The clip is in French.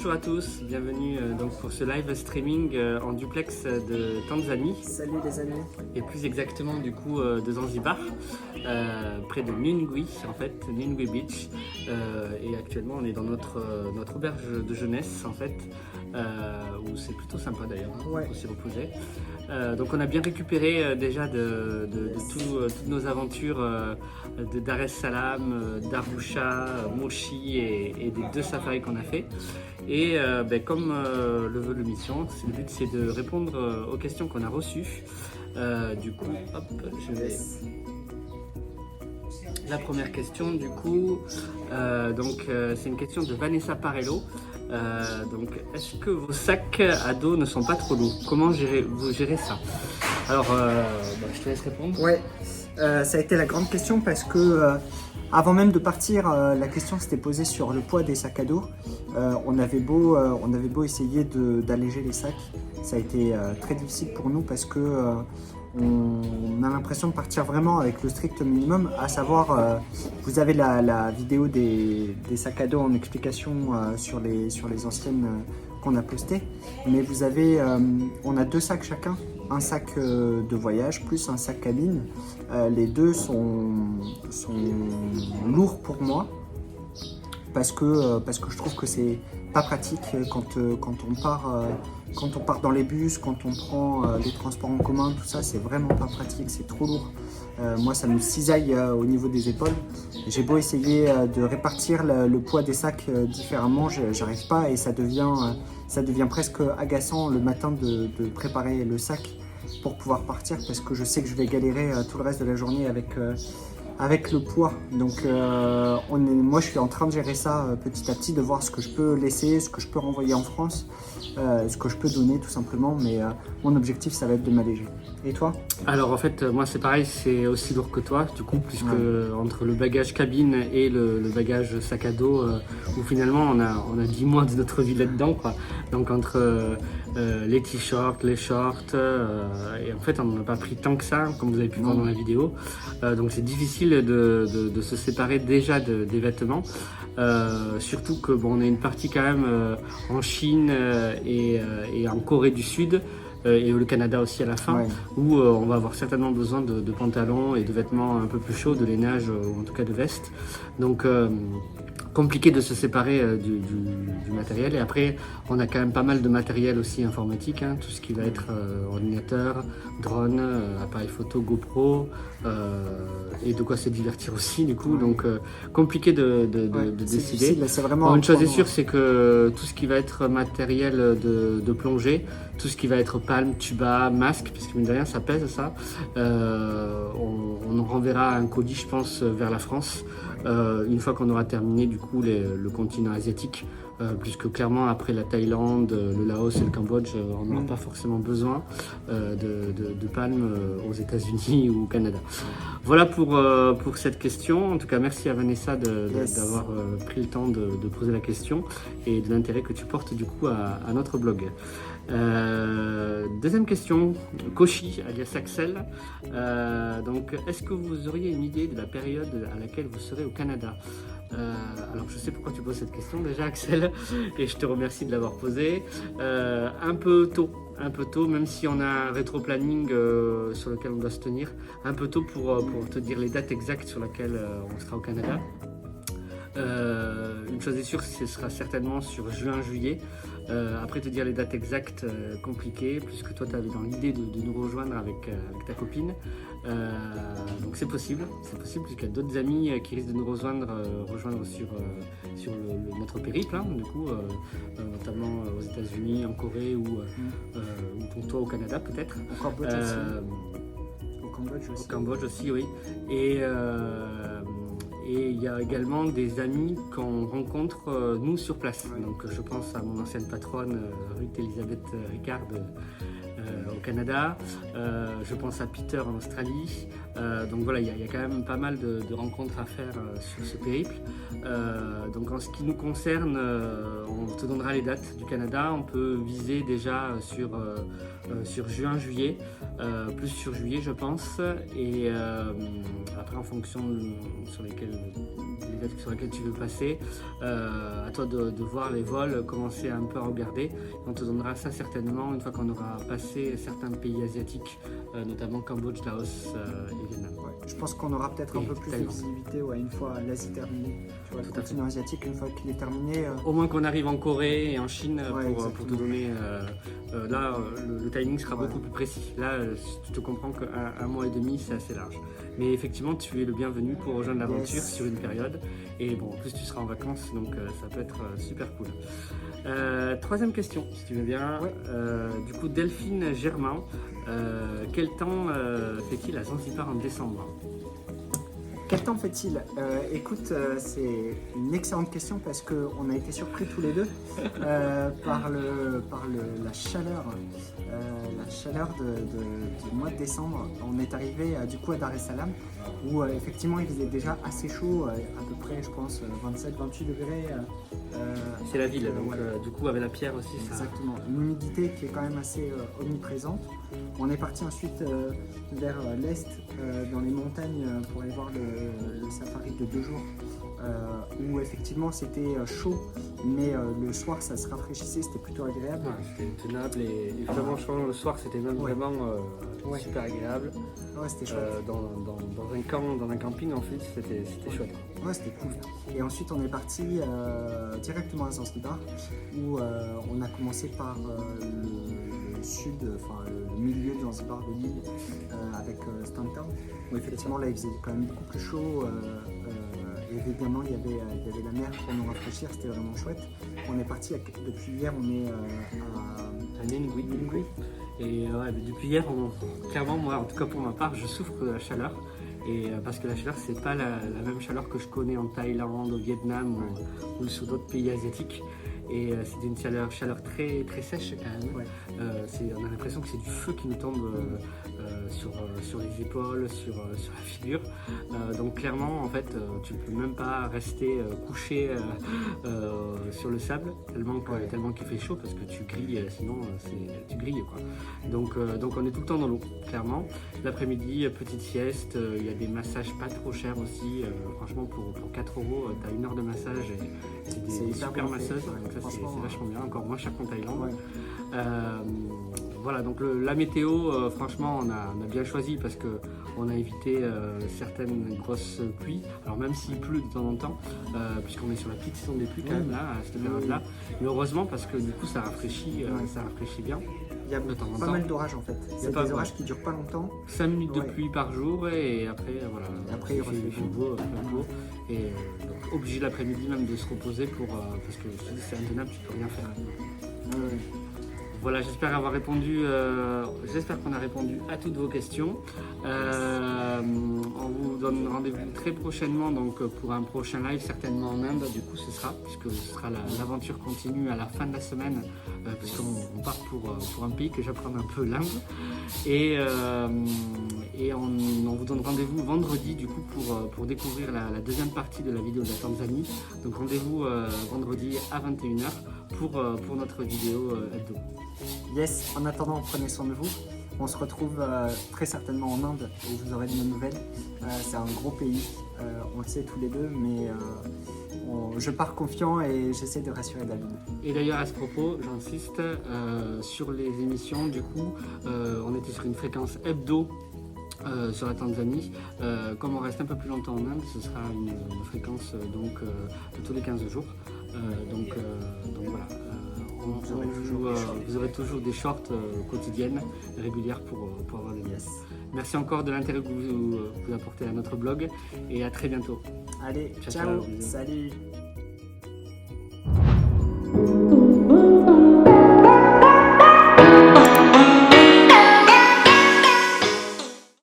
Bonjour à tous, bienvenue donc pour ce live streaming en duplex de Tanzanie. Salut les amis. Et plus exactement du coup de Zanzibar, près de Nungwi en fait, Nungwi Beach. Et actuellement on est dans notre auberge de jeunesse en fait, où c'est plutôt sympa d'ailleurs, Ouais. pour s'y reposer. Donc on a bien récupéré déjà de toutes nos aventures de Dar es Salaam, d'Arusha, Moshi et des 2 safaris qu'on a fait. Et comme le veut l'émission, le but c'est de répondre aux questions qu'on a reçues. Du coup, hop, je vais... La première question, du coup, c'est une question de Vanessa Parello. Donc, est-ce que vos sacs à dos ne sont pas trop lourds? Comment vous gérez ça? Alors, je te laisse répondre. Ouais, ça a été la grande question parce que avant même de partir, la question s'était posée sur le poids des sacs à dos. On avait beau essayer d'alléger les sacs, ça a été très difficile pour nous parce que on a l'impression de partir vraiment avec le strict minimum, à savoir, vous avez la vidéo des sacs à dos en explication sur les anciennes qu'on a postées, mais vous avez, on a 2 sacs chacun, un sac de voyage plus un sac cabine. Les deux sont lourds pour moi parce que je trouve que c'est pas pratique quand on part dans les bus, quand on prend les transports en commun, tout ça, c'est vraiment pas pratique, c'est trop lourd. Moi, ça me cisaille au niveau des épaules. J'ai beau essayer de répartir le poids des sacs différemment, j'arrive pas et ça devient presque agaçant le matin de préparer le sac pour pouvoir partir parce que je sais que je vais galérer tout le reste de la journée avec le poids. Donc moi je suis en train de gérer ça petit à petit, de voir ce que je peux laisser, ce que je peux renvoyer en France, ce que je peux donner tout simplement, mais mon objectif ça va être de m'alléger. Et toi? Alors en fait moi c'est pareil, c'est aussi lourd que toi du coup, puisque entre le bagage cabine et le bagage sac à dos, où finalement on a 10 mois de notre vie là-dedans quoi. Donc entre les t-shirts, les shorts, et en fait on n'en a pas pris tant que ça comme vous avez pu voir dans la vidéo, donc c'est difficile de se séparer déjà des vêtements, surtout que on a une partie quand même en Chine et en Corée du Sud, et le Canada aussi à la fin, où on va avoir certainement besoin de pantalons et de vêtements un peu plus chauds, de lainage ou en tout cas de vestes. Donc compliqué de se séparer du matériel. Et après on a quand même pas mal de matériel aussi informatique, hein, tout ce qui va être ordinateur, drone, appareil photo, GoPro, et de quoi se divertir aussi du coup. Donc compliqué de décider. C'est vraiment Une chose est sûre, c'est que tout ce qui va être matériel de plongée, tout ce qui va être palme, tuba, masque, puisque mine de rien ça pèse ça, on renverra un colis je pense vers la France une fois qu'on aura terminé du coup le continent asiatique, puisque clairement après la Thaïlande, le Laos et le Cambodge, on n'aura pas forcément besoin de palmes aux États-Unis ou au Canada. Voilà pour cette question. En tout cas merci à Vanessa d'avoir pris le temps de poser la question et de l'intérêt que tu portes du coup à notre blog. Deuxième question, Koshi alias Axel. Donc est-ce que vous auriez une idée de la période à laquelle vous serez au Canada? Alors je sais pourquoi tu poses cette question déjà Axel, et je te remercie de l'avoir posée. Un peu tôt, même si on a un rétro-planning sur lequel on doit se tenir, un peu tôt pour te dire les dates exactes sur lesquelles on sera au Canada. Une chose est sûre, ce sera certainement sur juin-juillet. Après te dire les dates exactes, compliquées, puisque toi tu avais dans l'idée de nous rejoindre avec ta copine. Donc c'est possible puisqu'il y a d'autres amis qui risquent de nous rejoindre sur notre périple, hein, du coup, notamment aux États-Unis, en Corée ou pour toi au Canada peut-être. Au Cambodge aussi. Au Cambodge aussi, oui. Et il y a également des amis qu'on rencontre nous sur place. Donc je pense à mon ancienne patronne Ruth Elisabeth Ricard au Canada. Je pense à Peter en Australie. Donc voilà, il y a quand même pas mal de rencontres à faire sur ce périple. Donc en ce qui nous concerne, on te donnera les dates du Canada. On peut viser déjà sur juin-juillet, plus sur juillet je pense. Et après en fonction sur les dates sur lesquelles tu veux passer, à toi de voir les vols, commencer un peu à regarder. On te donnera ça certainement une fois qu'on aura passé certains pays asiatiques, notamment Cambodge, Laos et Vietnam. Ouais. Je pense qu'on aura peut-être un peu plus de visibilité une fois l'Asie terminée. Tu vois, le continent asiatique, une fois qu'il est terminé. Au moins qu'on arrive en Corée et en Chine pour te donner. Là, le timing sera beaucoup plus précis. Là, tu te comprends qu'un mois et demi, c'est assez large. Mais effectivement, tu es le bienvenu pour rejoindre l'aventure sur une période. Et bon, en plus, tu seras en vacances, donc ça peut être super cool. Troisième question, si tu veux bien. Du coup, Delphine Germain, quel temps fait-il à Zanzibar en décembre? Quel temps fait-il? Écoute, c'est une excellente question parce qu'on a été surpris tous les deux par la chaleur du mois de décembre. On est arrivé du coup à Dar es Salaam où effectivement il faisait déjà assez chaud, à peu près je pense 27-28 degrés. C'est la ville, donc du coup avec la pierre aussi. Exactement, une humidité qui est quand même assez omniprésente. On est parti ensuite vers l'est, dans les montagnes, pour aller voir le safari de 2 jours, où effectivement c'était chaud, mais le soir ça se rafraîchissait, c'était plutôt agréable. C'était tenable et vraiment le soir c'était même vraiment super agréable. Ouais, c'était chouette. Dans un camping en fait, c'était chouette. Ouais, c'était cool. Et ensuite on est parti directement à Zanzibar, où on a commencé par le sud, enfin le milieu de Zanzibar de l'île, avec Stone Town, où effectivement là il faisait quand même beaucoup plus chaud. Évidemment il y avait la mer pour nous rafraîchir, c'était vraiment chouette. On est parti depuis hier, on est à Ningui. Et depuis hier, clairement moi en tout cas pour ma part, je souffre de la chaleur. Et parce que la chaleur, c'est pas la même chaleur que je connais en Thaïlande, au Vietnam ou sur d'autres pays asiatiques. Et c'est une chaleur très, très sèche quand même. On a l'impression que c'est du feu qui nous tombe sur les épaules, sur la figure. Donc clairement, en fait, tu ne peux même pas rester couché sur le sable tellement qu'il fait chaud parce que tu grilles, sinon tu grilles quoi. Donc on est tout le temps dans l'eau, clairement. L'après-midi, petite sieste, il y a des massages pas trop chers aussi. Franchement, pour 4 €, tu as 1 heure de massage et c'est des super masseuses. Donc ça, c'est vachement bien, encore moins cher qu'en Thaïlande. Voilà, donc la météo, franchement, on a bien choisi parce qu'on a évité certaines grosses pluies. Alors même s'il pleut de temps en temps, puisqu'on est sur la petite saison des pluies quand même là, à cette période-là. Mais heureusement parce que du coup ça rafraîchit bien. Il y a pas mal d'orages en fait. C'est des orages qui durent pas longtemps. 5 minutes de pluie par jour et après voilà. Et après il fait beau. Et donc, obligé l'après-midi même de se reposer parce que je te dis c'est intenable, tu peux rien faire. Voilà, j'espère qu'on a répondu à toutes vos questions. On vous donne rendez-vous très prochainement donc, pour un prochain live, certainement en Inde, du coup puisque ce sera l'aventure continue à la fin de la semaine, puisqu'on part pour un pays que j'apprends un peu l'Inde. Et on vous donne rendez-vous vendredi du coup pour découvrir la deuxième partie de la vidéo de la Tanzanie. Donc rendez-vous vendredi à 21 h pour notre vidéo hebdo. Yes, en attendant, prenez soin de vous. On se retrouve très certainement en Inde où vous aurez de nos nouvelles. C'est un gros pays, on le sait tous les deux, mais je pars confiant et j'essaie de rassurer David. Et d'ailleurs à ce propos, j'insiste sur les émissions, du coup, on était sur une fréquence hebdo sur la Tanzanie. Comme on reste un peu plus longtemps en Inde, ce sera une fréquence de tous les 15 jours. Donc voilà. Vous aurez toujours des shorts quotidiennes, régulières pour avoir des liens. Merci encore de l'intérêt que vous apportez à notre blog et à très bientôt. Allez, ciao. Salut.